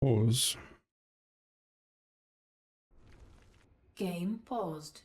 Pause. Game paused.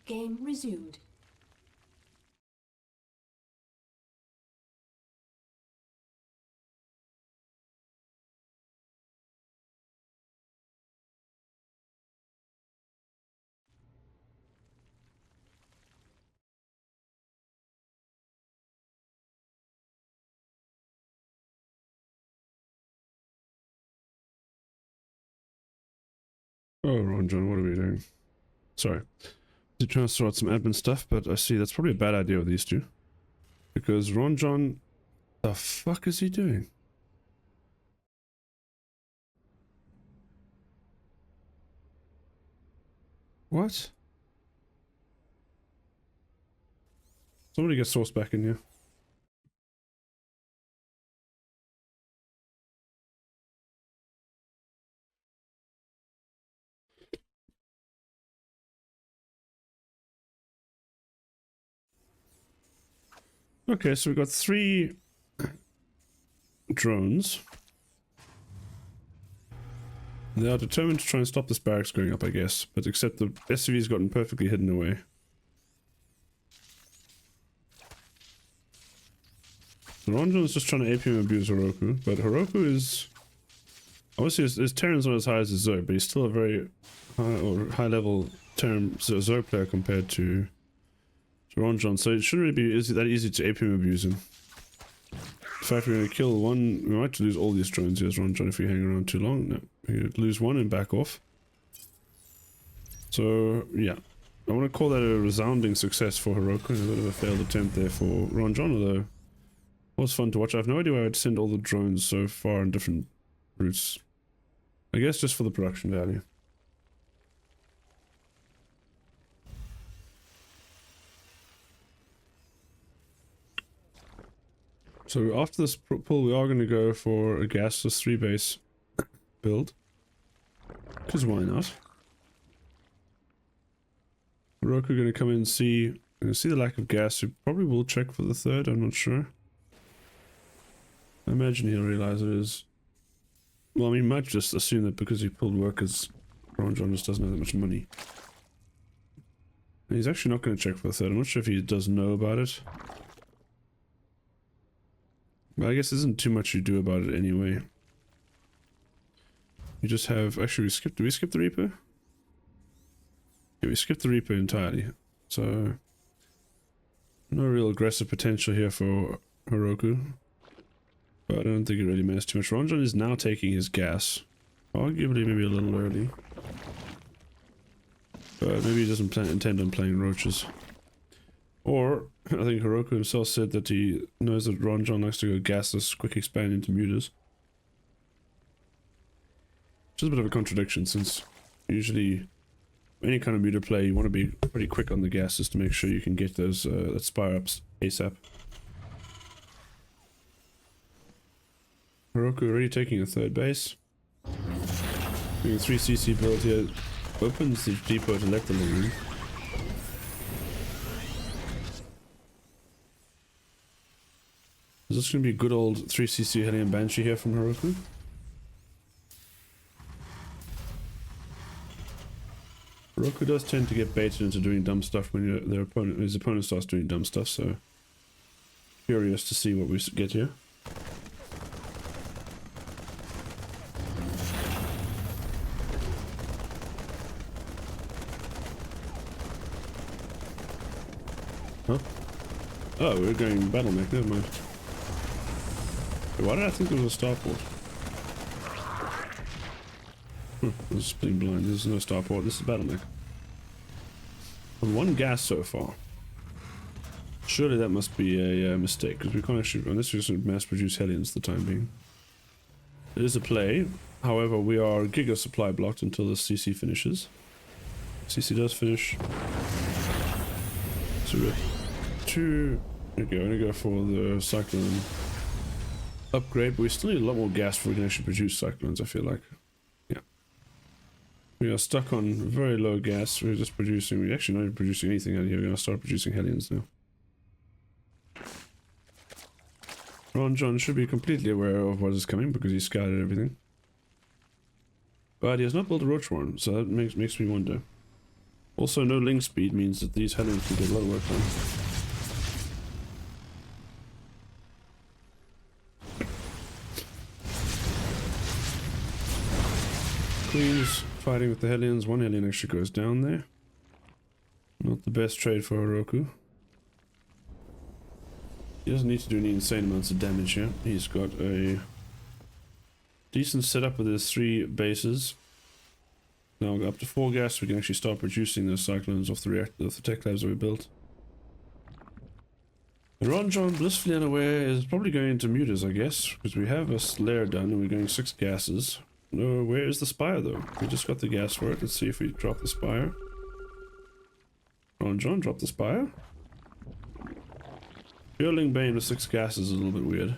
Game resumed. Oh, RonJon, what are we doing? Sorry. He's trying to sort out some admin stuff, but I see that's probably a bad idea with these two. Because RonJon... The fuck is he doing? What? Somebody get Source back in here. Okay, so we've got 3 drones. They are determined to try and stop this barracks going up, I guess. But except the SCV's gotten perfectly hidden away. RonJon's just trying to APM abuse Harokku, but Harokku is... Obviously his Terran's not as high as his Zoe, but he's still a very high level Terran Zoe player compared to RonJon, so it shouldn't really be that easy to APM abuse him. In fact, we're going to kill one... We might lose all these drones here as RonJon if we hang around too long. No, we lose one and back off. So, yeah. I want to call that a resounding success for Harokku, and a bit of a failed attempt there for RonJon, although it was fun to watch. I have no idea why I'd send all the drones so far on different routes. I guess just for the production value. So after this pull, we are going to go for a gasless 3-base build. Because why not? Harokku going to come in and see the lack of gas. He probably will check for the 3rd, I'm not sure. I imagine he'll realize it is. Well, I mean, he might just assume that because he pulled workers, RonJon just doesn't have that much money. And he's actually not going to check for the 3rd. I'm not sure if he does know about it. But I guess there isn't too much you do about it anyway. You just have... Actually, did we skip the Reaper? Yeah, we skipped the Reaper entirely. So... No real aggressive potential here for Harokku. But I don't think it really matters too much. RonJon is now taking his gas. Arguably maybe a little early. But maybe he doesn't intend on playing roaches. Or, I think Harokku himself said that he knows that RonJon likes to go gasless, quick expand into mutas. Which is a bit of a contradiction, since usually any kind of muta play you want to be pretty quick on the gases to make sure you can get those that spire ups ASAP. Harokku already taking a 3rd base. Doing a 3cc build here. Opens the depot to let the lane in. Is this going to be a good old 3cc Helium Banshee here from Harokku? Harokku does tend to get baited into doing dumb stuff when his opponent starts doing dumb stuff, so Curious to see what we get here. Huh? Oh, we're going battle mech, never mind. Why did I think there was a starport? I was just being blind. There's no starport, this is battle mech. On one gas so far. Surely that must be a mistake, because we can't actually, unless we just mass produce Hellions for the time being. It is a play, however we are giga supply blocked until the CC finishes. CC does finish. So we're I'm gonna go for the Cyclone upgrade, but we still need a lot more gas before we can actually produce Cyclones, I feel like. Yeah. We are stuck on very low gas, we're just producing, we're actually not even producing anything out here, we're gonna start producing Hellions now. RonJon should be completely aware of what is coming because he scouted everything. But he has not built a Roach Warren, so that makes me wonder. Also, no link speed means that these Hellions can get a lot of work done. Queen's fighting with the Hellions. One Hellion actually goes down there. Not the best trade for Harokku. He doesn't need to do any insane amounts of damage here. He's got a decent setup with his 3 bases. Now up to 4 gas, we can actually start producing those Cyclones off the tech labs that we built. RonJon, blissfully unaware, is probably going to mute us, I guess, because we have a layer done and we're going 6 gases. No, where is the Spire though? We just got the gas for it. Let's see if we drop the Spire. RonJon, drop the Spire. Purling Bane with 6 gases is a little bit weird.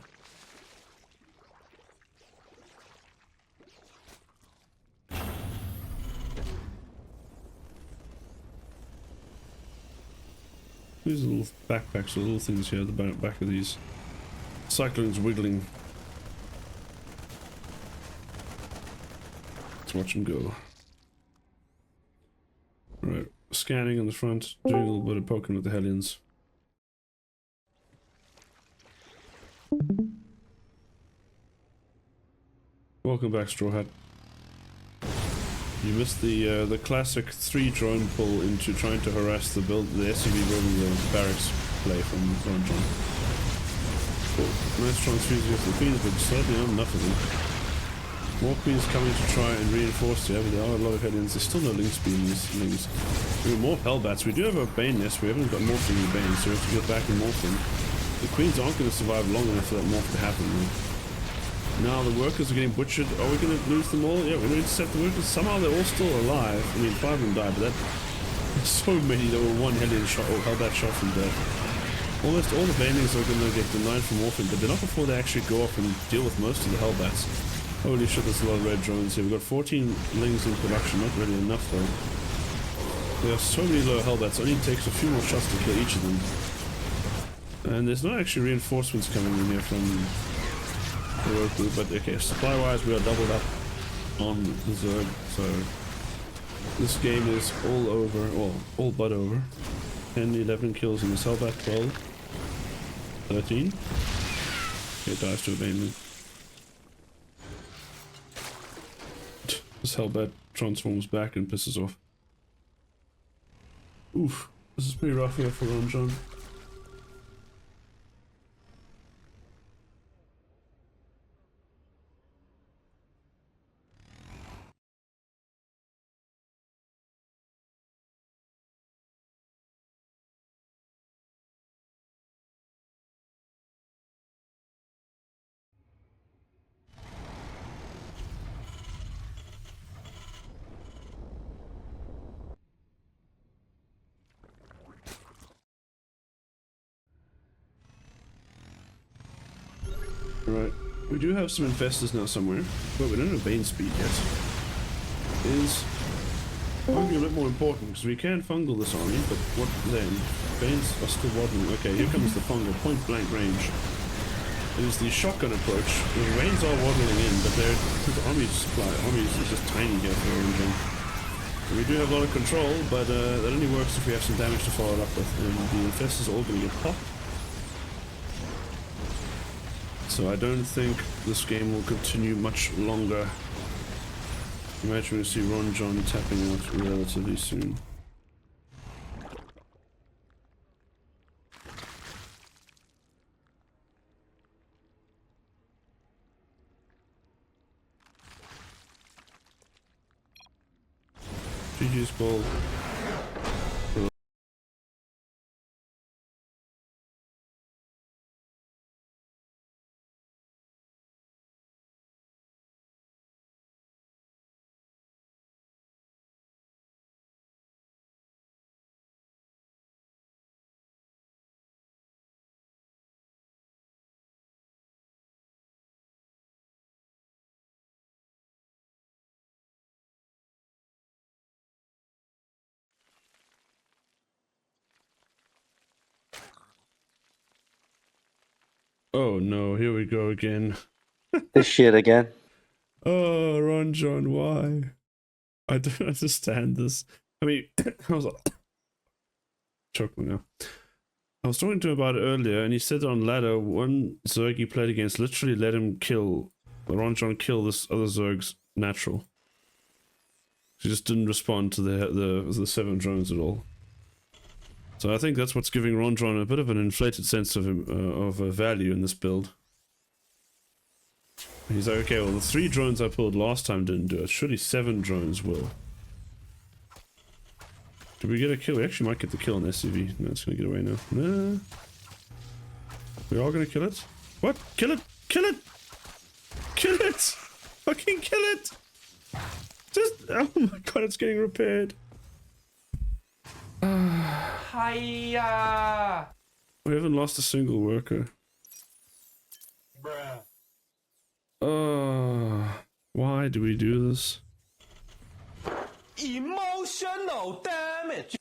These little backpacks or little things here at the back of these Cyclones wiggling. Let's watch them go. Right, scanning in the front, doing a little bit of poking with the Hellions. Welcome back, Straw Hat. You missed the classic 3 drone pull into trying to harass the SUV building the barracks play from RonJon. Nice transfusion of the Queens, but sadly not enough of them. More Queens coming to try and reinforce the there are a lot of Hellions. There's still no link speed in these things. We have more Hellbats. We do have a Bane nest. We haven't got morphing in the Bane, so we have to get back and morphing. The Queens aren't going to survive long enough for that morph to happen. Now the workers are getting butchered. Are we going to lose them all? Yeah, we're going to intercept the workers. Somehow they're all still alive. I mean, 5 of them died, but that's so many. There were 1 Hellion shot or Hellbat shot from death. Almost all the Banelings are going to get denied from morphing, but they're not before they actually go off and deal with most of the Hellbats. Holy shit, there's a lot of red drones here. We've got 14 lings in production, not really enough though. There are so many low Hellbats, it only takes a few more shots to kill each of them. And there's not actually reinforcements coming in here from Harokku, but okay, supply-wise we are doubled up on the Zerg, so this game is all over, well, all but over. 10, 11 kills in this Hellbat, 12, 13. It dies to a Baneling. This Hellbat transforms back and pisses off. Oof, this is pretty rough here for RonJon. Right, we do have some infestors now somewhere, but we don't have Bane speed yet. Is arguably a bit more important, because we can fungal this army, but what then? Banes are still waddling. Okay, here comes the fungal, point blank range. It is the shotgun approach. The Rains are waddling in, but the army is just tiny here for RonJon. We do have a lot of control, but that only works if we have some damage to follow it up with, and the infestors are all going to get popped. So I don't think this game will continue much longer. Imagine we see RonJon tapping out relatively soon. GG's ball. Oh no, here we go again. This shit again. Oh, RonJon, why? I don't understand this. I mean, I was like, choking now. I was talking to him about it earlier, and he said on ladder, one Zerg he played against literally let him kill, RonJon kill this other Zerg's natural. She just didn't respond to the 7 drones at all. So I think that's what's giving RonJon a bit of an inflated sense of value in this build. He's like, okay, well the 3 drones I pulled last time didn't do it. Surely 7 drones will. Did we get a kill? We actually might get the kill on SCV. No, it's gonna get away now. Nah. We're all gonna kill it? What? Kill it! Kill it! Kill it! Fucking kill it! Just, oh my god, it's getting repaired. Hiya! We haven't lost a single worker. Bruh. Why do we do this? Emotional damage.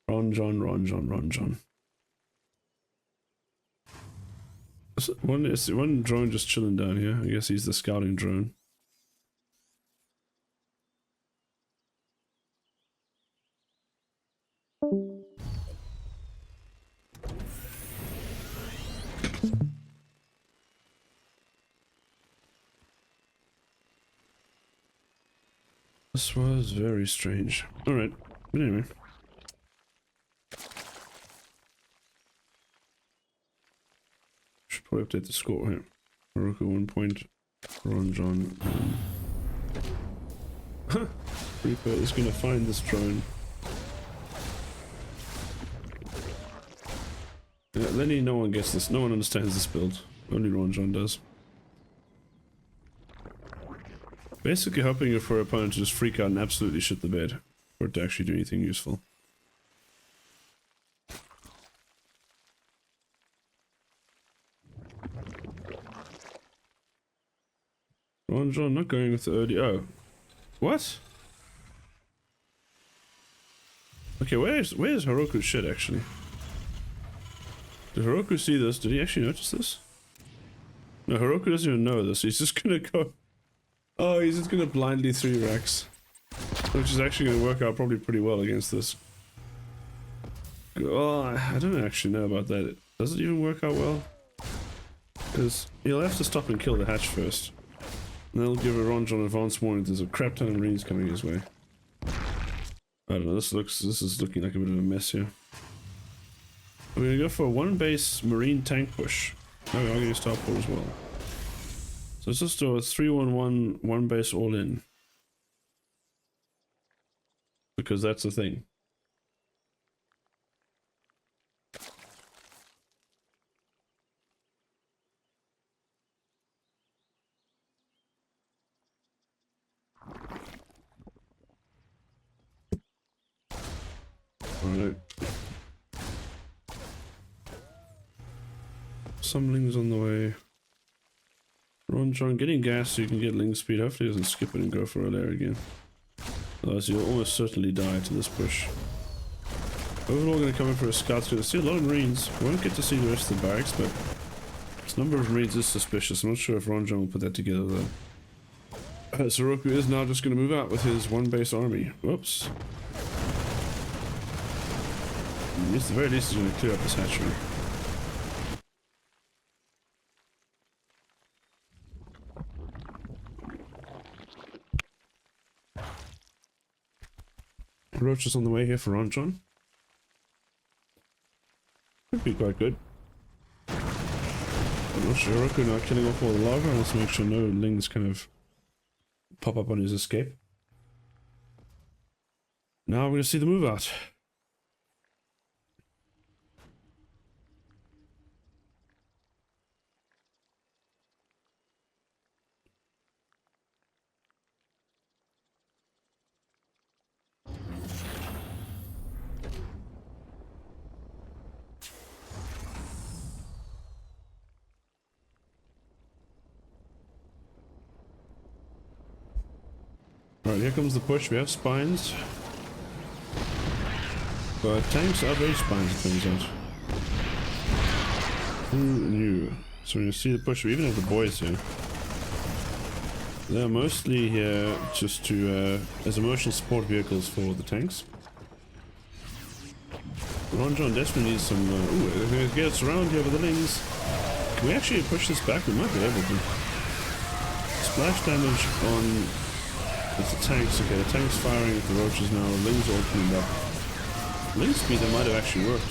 RonJon. One drone just chilling down here. I guess he's the scouting drone. This was very strange. Alright, but anyway. Should probably update the score here. Harokku 1 point, RonJon. Reaper is gonna find this drone. Yeah, Lenny, no one gets this. No one understands this build. Only RonJon does. Basically hoping for an opponent to just freak out and absolutely shit the bed for it to actually do anything useful. RonJon not going with the early. Oh. What? Okay, where's Harokku's shit actually? Did Harokku see this? Did he actually notice this? No, Harokku doesn't even know this. He's just gonna go. Oh, he's just gonna blindly 3 racks. Which is actually gonna work out probably pretty well against this. Oh, I don't actually know about that. Does it even work out well? Because he'll have to stop and kill the hatch first. And that'll give a RonJon advance warning. There's a crap ton of marines coming his way. I don't know, this is looking like a bit of a mess here. We're gonna go for a 1 base marine tank push. No, we are gonna starport as well. So let's just do a 3-1-1, 1 base all in. Because that's the thing. Alright. Summoning's on the way. RonJon getting gas so you can get link speed. Hopefully he doesn't skip it and go for a lair again. Otherwise you'll almost certainly die to this push. Overall going to come in for a scout. Going to see a lot of marines. We won't get to see the rest of the barracks, but this number of marines is suspicious. I'm not sure if RonJon will put that together though. Harokku is now just going to move out with his 1 base army. Whoops. At least, the very least, he's going to clear up this hatchery. Roach is on the way here for RonJon. Could be quite good. I'm not sure. Harokku now killing off all the larvae. Let's make sure no lings kind of pop up on his escape. Now we're going to see the move out. Alright, here comes the push. We have spines. But tanks outrange spines, it turns out. Who knew? So we're going to see the push. We even have the boys here. They're mostly here just to, as emotional support vehicles for the tanks. RonJon desperately needs some, ooh, they're going to get us around here with the lings. Can we actually push this back? We might be able to. Splash damage on... It's the tanks. Okay, the tanks firing at the roaches now. The lings all cleaned up. Ling speed that might have actually worked.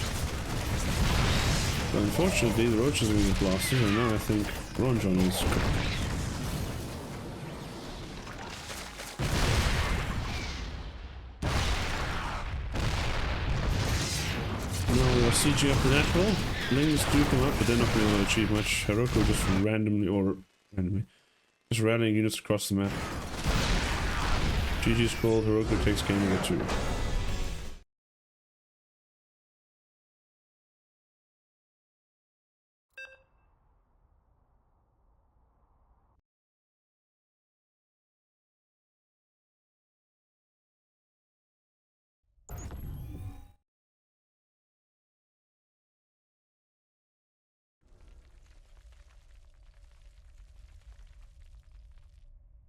But unfortunately, the roaches are going to get blasted, and now I think RonJon is cooked. Now we are sieging up the natural. Lings do come up, but they're not going to achieve much. Harokku just randomly, just rallying units across the map. GG's called. Harokku takes game number 2.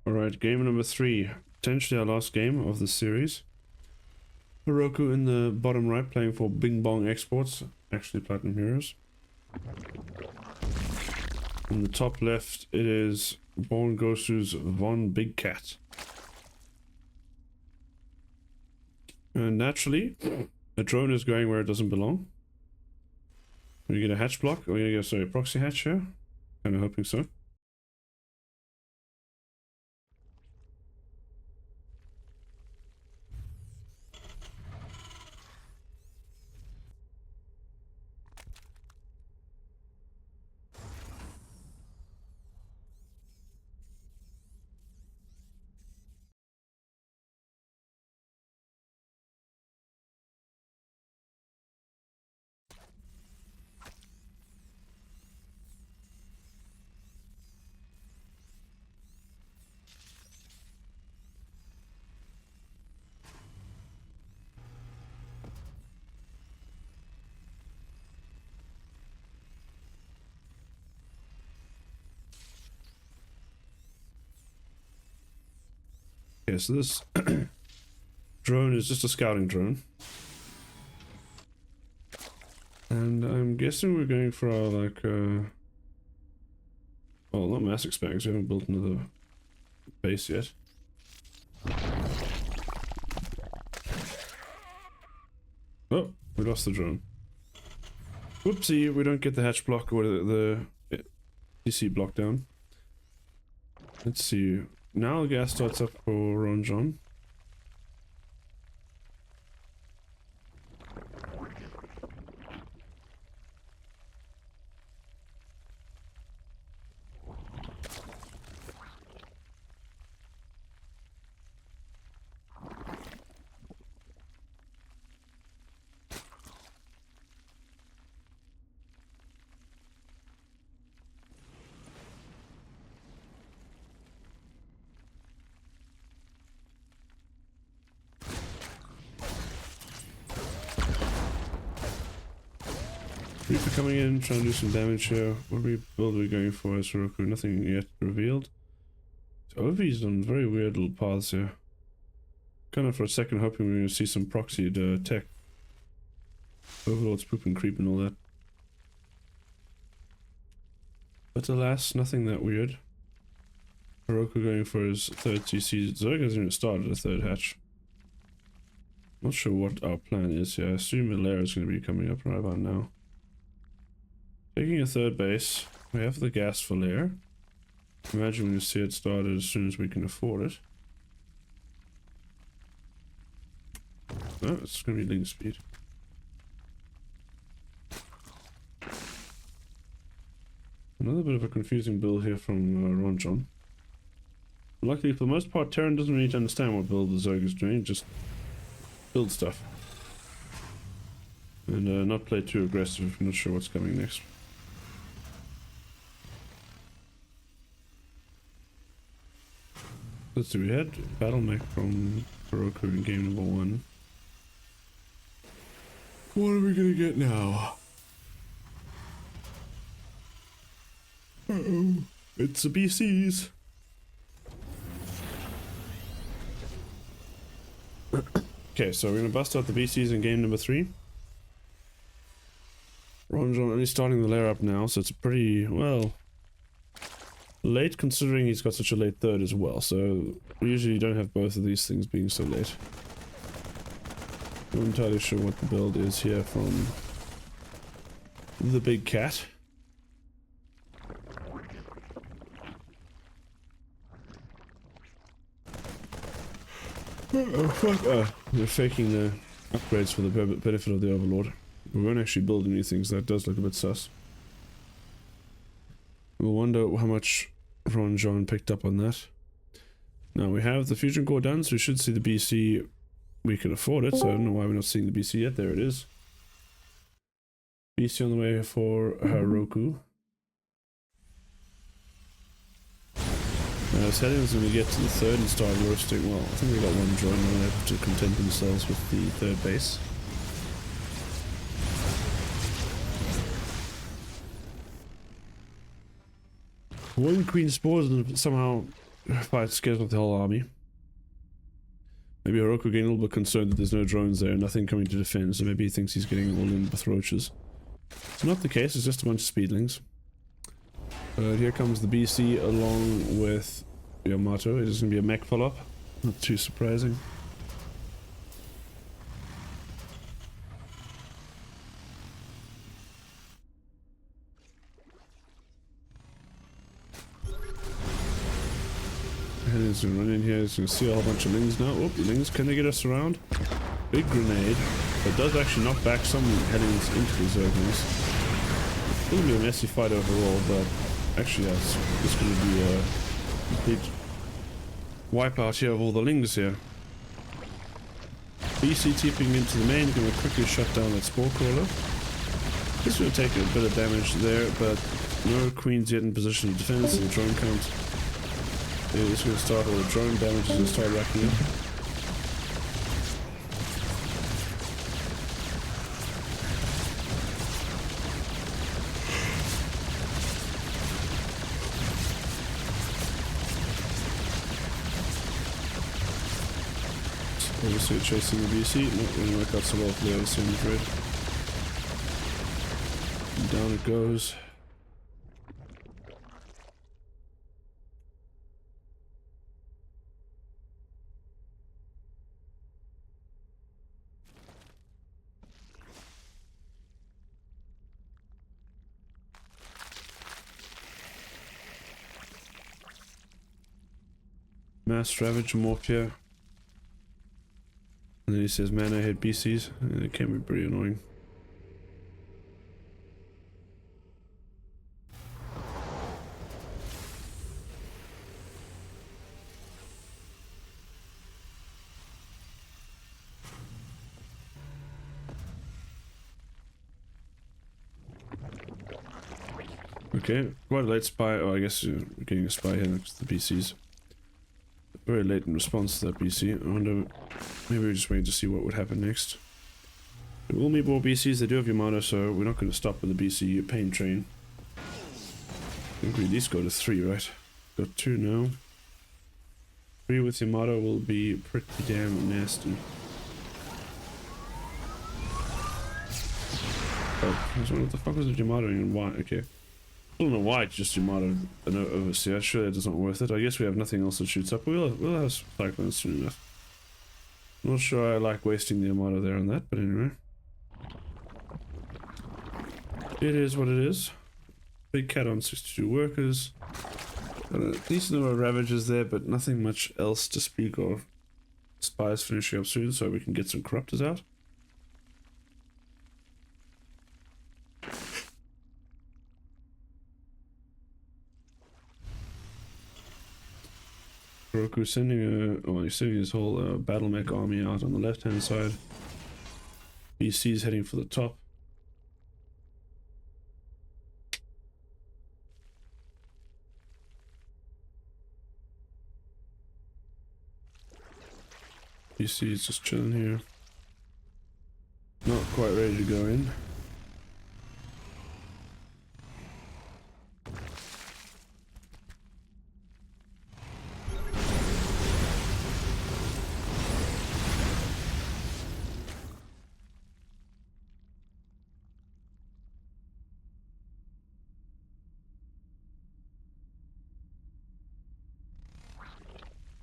Alright, game number 3. Potentially our last game of the series. Harokku in the bottom right playing for Bing Bong Exports, actually Platinum Heroes. In the top left it is Born Gosu's Von Big Cat. And naturally, a drone is going where it doesn't belong. We get a hatch block, or we're gonna get, sorry, a proxy hatch here. Kinda hoping so. Okay, so this drone is just a scouting drone. And I'm guessing we're going for our, like, well, not mass expands, we haven't built another base yet. Oh, we lost the drone. Whoopsie, we don't get the hatch block or the DC block down. Let's see. Now gas starts up for RonJon. Reaper coming in, trying to do some damage here. What build are we going for as Harokku? Nothing yet revealed. So Ovi's on very weird little paths here. Kind of for a second hoping we're going to see some proxied tech. Overlord's poop and creep and all that. But alas, nothing that weird. Harokku going for his third CC. Zerg hasn't even started a third hatch. Not sure what our plan is here. I assume a lair is going to be coming up right about now. Taking a third base. We have the gas for lair. Imagine we'll see it started as soon as we can afford it. Oh, it's going to be link speed. Another bit of a confusing build here from RonJon. Luckily, for the most part, Terran doesn't really understand what build the Zerg is doing, just build stuff. And not play too aggressive, I'm not sure what's coming next. Let's see, we had battle mech from Harokku in game number 1. What are we gonna get now? Uh-oh. It's the BCs. Okay, so we're gonna bust out the BCs in game number 3. RonJon only starting the lair up now, so it's pretty, well, late considering he's got such a late third as well, so we usually don't have both of these things being so late. I'm not entirely sure what the build is here from the big cat. Oh fuck, we're faking the upgrades for the benefit of the Overlord. We won't actually build new things, that does look a bit sus. We'll wonder how much RonJon picked up on that. Now we have the fusion core done, so we should see the BC. We can afford it, so I don't know why we're not seeing the BC yet. There it is. BC on the way for Harokku. Italians going to get to the third and start roasting. Well, I think we got one join now. They have to content themselves with the third base. One queen spores and somehow scares off the whole army. Maybe Harokku getting a little bit concerned that there's no drones there, nothing coming to defend, so maybe he thinks he's getting all in with roaches. It's not the case, it's just a bunch of speedlings. Here comes the BC along with Yamato. It is going to be a mech follow-up. Not too surprising. And he's going to run in here. He's going to see a whole bunch of lings now. Oh, lings, can they get us around? Big grenade. That does actually knock back some headings into the Zerglings. It's going to be a messy fight overall, but actually that's it's going to be a complete wipeout here of all the lings here. BC TPing into the main, going to quickly shut down that spore crawler. This will take a bit of damage there, but no queens yet in position of defense, and the drone count is going to start, or the drone damage is going to start racking up. Obviously chasing the BC, not going to work out so well for the other side, I'm afraid. And down it goes. Mass Ravage Morphia. And then he says, man, I hate BCs. And it can be pretty annoying. Okay, quite a late spy. Oh, I guess we're getting a spy here next to the BCs. Very late in response to that BC. I wonder, maybe we're just waiting to see what would happen next. There will be more BCs, they do have Yamato, so we're not going to stop with the BC pain train. I think we at least go to 3, right? Got 2 now. 3 with Yamato will be pretty damn nasty. Oh, what the fuck was it Yamato and why? Okay. I don't know why it's just Yamato and overseer. Sure, that isn't worth it. I guess we have nothing else that shoots up. We'll have cyclones soon enough. Not sure I like wasting the Yamato there on that, but anyway. It is what it is. Big cat on 62 workers. Got a decent number of Ravagers there, but nothing much else to speak of. Spies finishing up soon, so we can get some Corruptors out. Harokku sending he's sending his whole battle mech army out on the left hand side. BC's heading for the top. BC is just chilling here. Not quite ready to go in.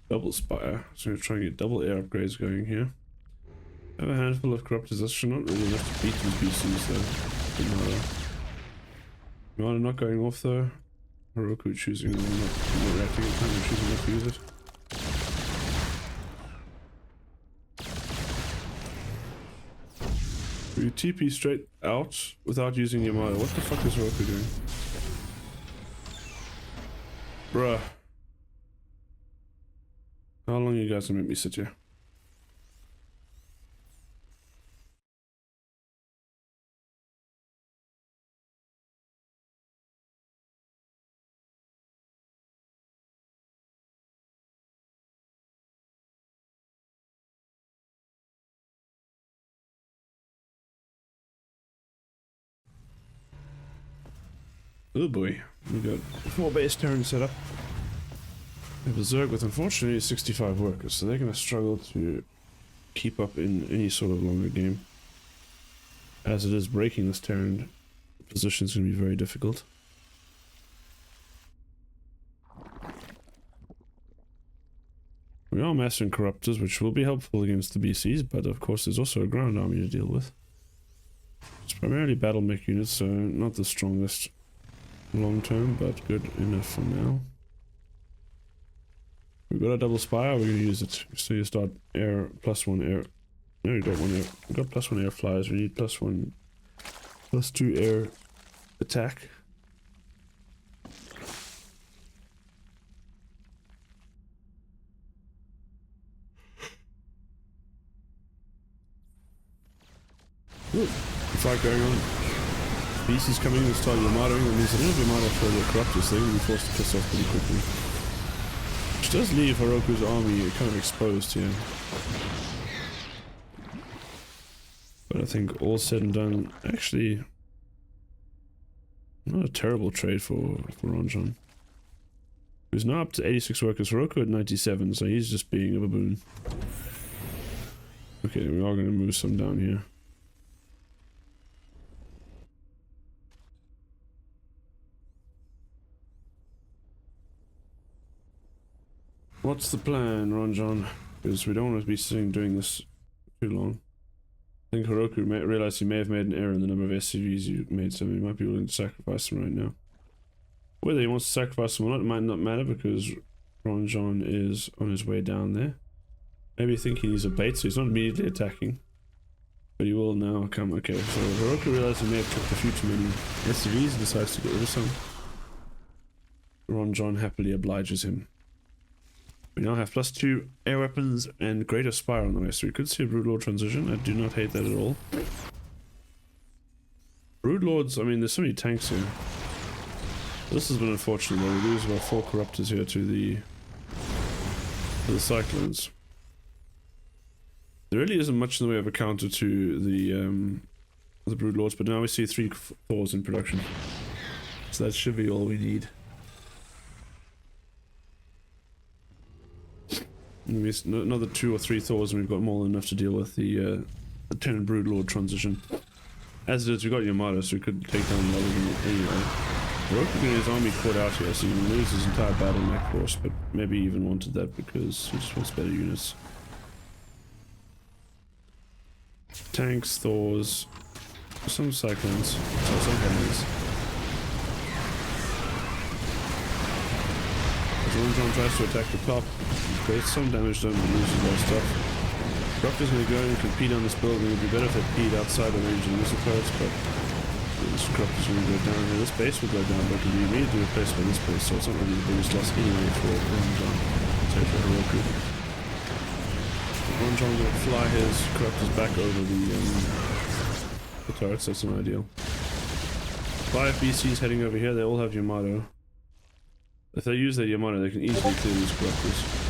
Double Spire, so we're trying to get double air upgrades going here. I have a handful of Corruptors, that's actually not really enough to beat these BCs though. Yamato not going off though. Harokku choosing, not reacting at the time, choosing not to use it. We TP straight out without using Yamato. What the fuck is Harokku doing? Bruh. How long are you guys gonna make me sit here? Oh boy, we got 4 base turns set up. We have a Zerg with unfortunately 65 workers, so they're going to struggle to keep up in any sort of longer game. As it is, breaking this Terran position is going to be very difficult. We are mastering Corruptors, which will be helpful against the BCs, but of course there's also a ground army to deal with. It's primarily battle mech units, so not the strongest long term, but good enough for now. We've got a double spire, we're going to use it. So you start air, +1 air. No, we got 1 air. We got +1 air flyers, we need +1, +2 air attack. Ooh, fight going on. BC's coming in and start Yamatoing, that means a little Yamato for the Corruptors thing, we'll be forced to piss off pretty quickly. Which does leave Harokku's army kind of exposed here. But I think all said and done, actually, not a terrible trade for RonJon. He's now up to 86 workers, Harokku at 97, so he's just being a baboon. Okay, we are going to move some down here. What's the plan, RonJon? Because we don't want to be sitting doing this too long. I think Harokku realized he may have made an error in the number of SCVs you made, so he might be willing to sacrifice them right now. Whether he wants to sacrifice them or not, it might not matter because RonJon is on his way down there. Maybe thinking he's a bait, so he's not immediately attacking. But he will now come. Okay, so Harokku realized he may have took a few too many SCVs and decides to get rid of some. RonJon happily obliges him. We now have +2 air weapons and greater spire on the way, so we could see a Broodlord transition. I do not hate that at all. Broodlords, I mean, there's so many tanks here. This has been unfortunate though. We lose about 4 Corruptors here to the Cyclones. There really isn't much in the way of a counter to the Broodlords, but now we see 3 Thors in production. So that should be all we need. Maybe another 2 or 3 Thors and we've got more than enough to deal with the Tenant Broodlord transition. As it is, we got Yamato, so we could take down another one anyway. Harokku getting his army caught out here, so he can lose his entire bottleneck force, but maybe he even wanted that because he just wants better units. Tanks, Thors, some Cyclones, so some Heavens. As RonJon tries to attack the top, creates some damage done, but loses a lot of stuff. Corruptor's going to go and compete on this building. It would be better if they peed outside the range of the missile turrets, but this Corruptor's going to go down here. This base will go down, but it can be immediately replaced by this base, so it's not really the biggest loss anyway for RonJon. Sorry, for Harokku. RonJon going to fly his Corruptors back over the turrets. That's not ideal. 5 BCs heading over here. They all have Yamato. If they use their Yamato, they can easily clear these Corruptors.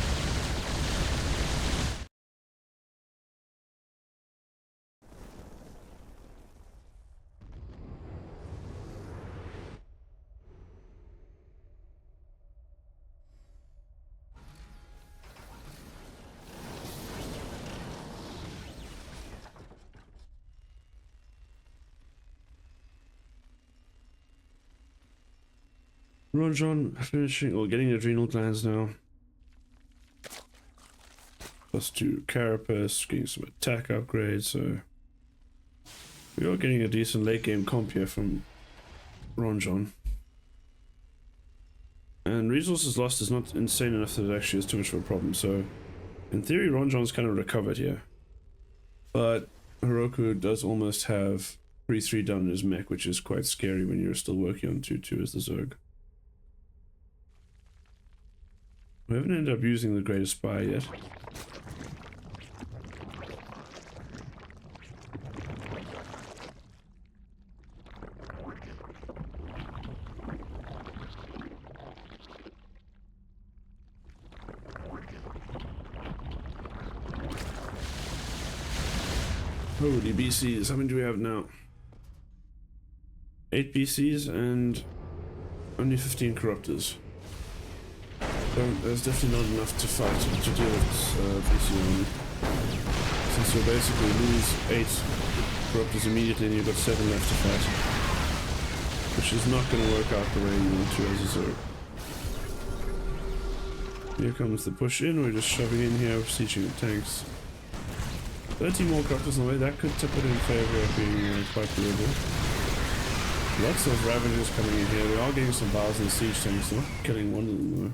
RonJon finishing or getting adrenal glands now. +2 carapace, getting some attack upgrades, so we are getting a decent late game comp here from RonJon. And resources lost is not insane enough that it actually is too much of a problem, so in theory RonJon's kind of recovered here. But Harokku does almost have 3-3 done in his mech, which is quite scary when you're still working on 2-2 as the Zerg. We haven't ended up using the Greatest Spy yet. Holy BCs, how many do we have now? 8 BCs and only 15 Corruptors. There's definitely not enough to fight to deal with BC only. Since you'll basically lose 8 Corruptors immediately and you've got 7 left to fight. Which is not going to work out the way you want to as a Zerg. Here comes the push in, we're just shoving in here, besieging the tanks. 30 more Corruptors on the way, that could tip it in favour of being quite doable. Lots of Ravagers coming in here, we are getting some bars and siege tanks, not killing one of them though.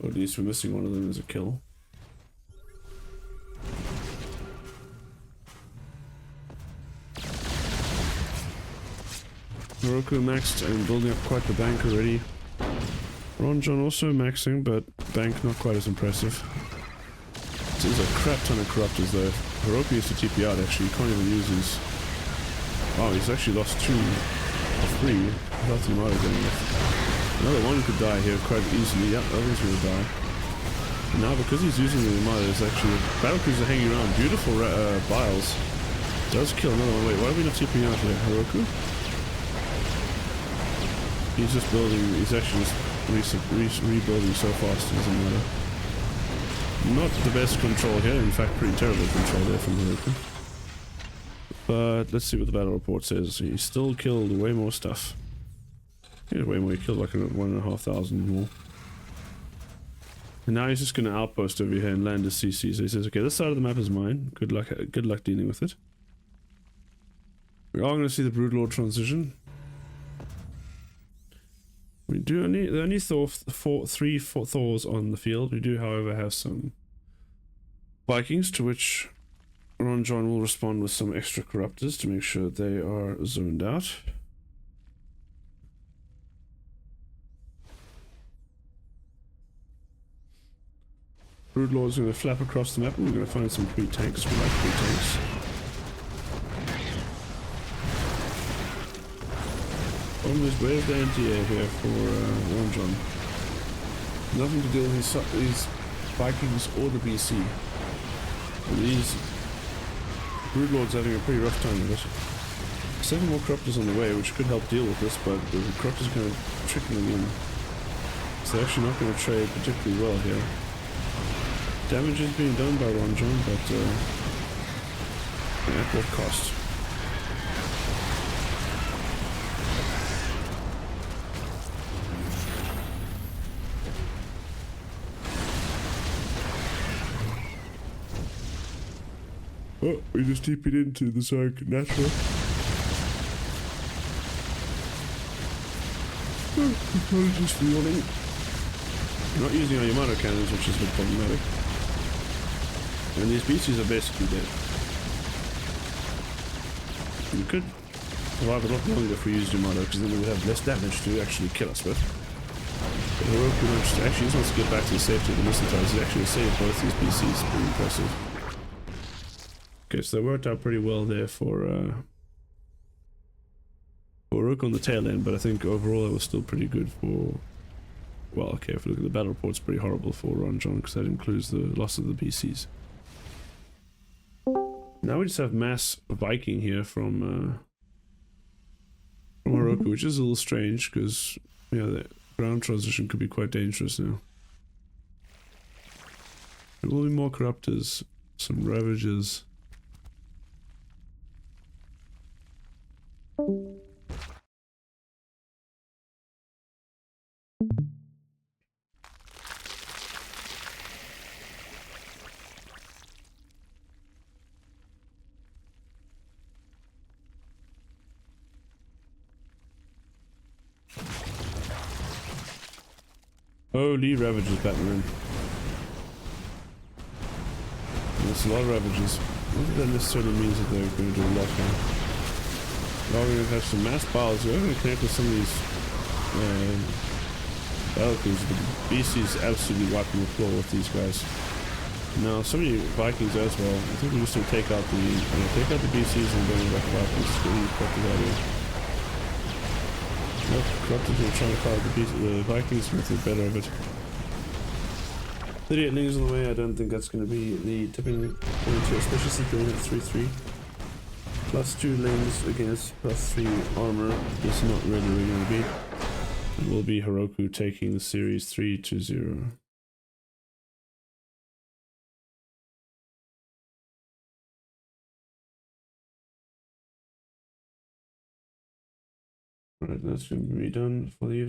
Or at least we're missing one of them as a kill. Harokku maxed and building up quite the bank already. RonJon also maxing, but bank not quite as impressive. There's a crap ton of Corruptors though. Harokku used to TP out actually, you can't even use his... Oh, he's actually lost 2 or 3 without the Yamato getting off. Another one could die here quite easily. Yep, that one's gonna die. And now because he's using the Yamato, there's actually battlecruiser hanging around. Beautiful Biles. Does kill another one. Wait, why are we not TPing out here? Harokku? He's just building, he's actually just rebuilding so fast in his Yamato. Not the best control here, in fact pretty terrible control there from Harokku. But let's see what the battle report says. He still killed way more stuff. Yeah, way more, he killed like 1,500 more. And now he's just going to outpost over here and land his CC. So he says, okay, this side of the map is mine. Good luck dealing with it. We are going to see the Broodlord transition. We do only, there are only 3 Thors on the field. We do, however, have some Vikings, to which RonJon will respond with some extra Corruptors to make sure they are zoned out. Broodlord's going to flap across the map and we're going to find some free tanks. We like free tanks. Almost where's the anti-air here for RonJon? Nothing to deal with these Vikings or the BC. And these Broodlord's having a pretty rough time with it. 7 more Corruptors on the way, which could help deal with this, but the Corruptors are kind of trickling in. So they're actually not going to trade particularly well here. Damage is being done by RonJon, but at what cost? Oh, we just deep it into the Zark natural. Apologies for yawning. Not using our Yamato cannons, which is a bit problematic. And these BCs are basically dead. We could survive a lot longer if we used Yamato, because then we would have less damage to actually kill us with. But Harokku actually just wants to get back to the safety of the missile towers. He actually saved both these BCs. Pretty impressive. Okay, so that worked out pretty well there for Harokku on the tail end, but I think overall it was still pretty good for... Well, okay, if we look at the battle report, it's pretty horrible for RonJon, because that includes the loss of the BCs. Now we just have mass Viking here from Harokku, which is a little strange, because, you know, the ground transition could be quite dangerous now. There will be more Corruptors, some Ravagers. Holy Ravagers, Batman. There's a lot of Ravagers. Not that necessarily means that they're going to do a lot now. Now we're going to have some mass battles. We're going to connect with some of these battle crews. The BC's absolutely wiping the floor with these guys. Now, so many Vikings as well. I think we're just going to take out the BCs and bring back Vikings. It's going to be corrupted out here. Nope, Corrupted will try to fight the Vikings with the better of it. 38 lings on the way. I don't think that's going to be the tipping point here, especially since they only have 3-3. Plus 2 lings against plus 3 armor is not really going to be. It will be Harokku taking the series 3-0. Alright, that's going to be done for the evening.